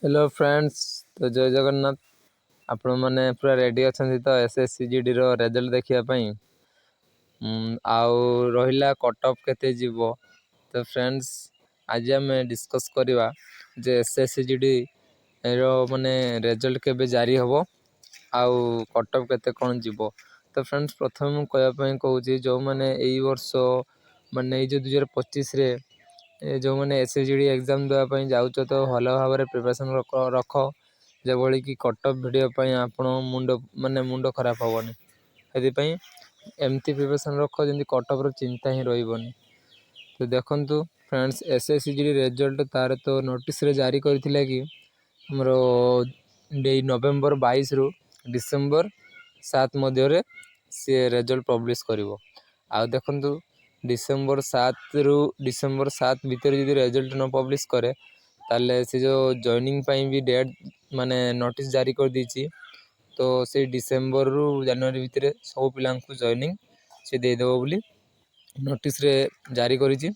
Hello friends. तो जय जगन्नाथ। आपण मैंने पूरा रेडी अच्छा तो एसएससीजीडी रो रिजल्ट देखा आउ रहा कट ऑफ केते जीवो। तो फ्रेंड्स आज आम डिस्कस करवा जे एसएससीजीडी रो माने रिजल्ट केबे जारी हबो आउ कट ऑफ केते कोन जीवो। तो फ्रेंड्स प्रथम कहवाई कहूँ जो मैंने यही वर्ष माने जो 2025 रे जो मैंने एसएसजीडी एग्जाम देवाई जाऊँ तो भल भाव प्रिपरेशन रख जबकि कि कट ऑफ वीडियो आप मुंड खराब हेनी से एमती प्रिपरेशन रख जमी कट ऑफ चिंता ही रही। तो देखु फ्रेंड्स एसएससीजीडी रिजल्ट तार तो नोटिस रे जारी करथिला कि हमरो नवेम्बर 22 रु डिसेम्बर 7 मध्य सी रिजल्ट पब्लिश करिवो। आ देखु डिसेम्बर 7 रु डिसेम्बर 7 भितर जो रिजल्ट न पब्लिश करे ताले से जो जॉइनिंग भी डेट माने नोटिस जारी कर दीची। तो से डिसेम्बर रु जनवरी भितर सब पिला जॉइनिंग से देदेव बोली नोटिस रे जारी करिची।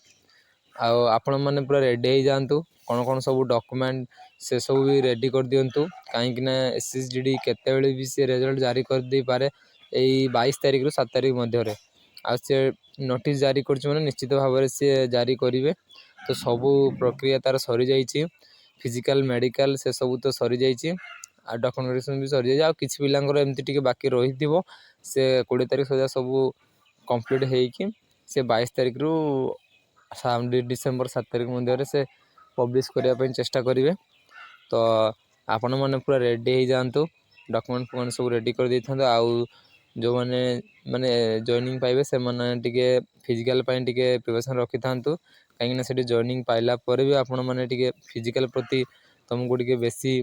आपण मैंने पूरा रेडी हो जातु कौन कौन सब डॉक्यूमेंट से सब भी रेडी कर दिंतु कहीं एसएसजीडी केते भी सी रिजल्ट जारी कर दे पारे 22 तारिख रु 7 तारिख मध्य से नोटिस जारी कर निश्चित भाव में सी जारी करेंगे। तो सबू प्रक्रिया तार सरी जाइए फिजिकल मेडिकल से सब तो सरी जाइए डॉक्यूमेंटेशन भी सरी जाइए किसी पिलांकर एमती टिके बाकी रही से 20 तारिख सुधा सब कंप्लीट होगी से 22 तारिख रु डिसेम्बर 7 तारिख मध्य से पब्लिश करने चेष्टा करेंगे। तो आपण मैंने पूरा रेडी हो जातु डॉक्यूमेंट फॉक्यूमेंट सब रेडी कर दे था। आउ जो मैंने माने जॉइनिंग पाइबे से माने टिके फिजिकल टिके प्रिपरेशन रखी था कहीं से जॉइनिंग पाइला पर भी आपण मैंने टिके फिजिकल प्रति तुमको टिके बेसी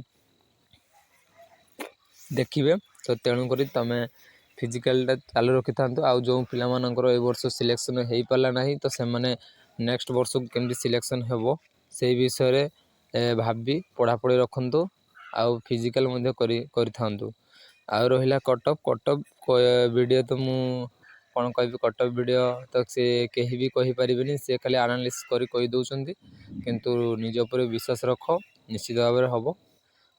देखिए। तो तेणुक तुम फिजिकल चालू रखी था। आउ जो पिला ए वर्ष सिलेक्शन हो पारा ना तो से नेक्स्ट वर्ष केमती सिलेक्शन हेबो से विषय भाभी पढ़ापढ़ी रखु आउ फिजिकल आ रहा कट ऑफ वीडियो तो मु कौन कह कट ऑफ वीडियो तो सी कहीं भी कहींपारे सी खाली एनालिसिस कर दौरान किंतु निज उपर विश्वास रख निश्चित भाव में हम।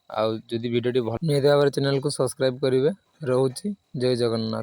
आउ जदि वीडियो भल नहीं भाव चैनल को सब्सक्राइब करेंगे। रोची जय जगन्नाथ।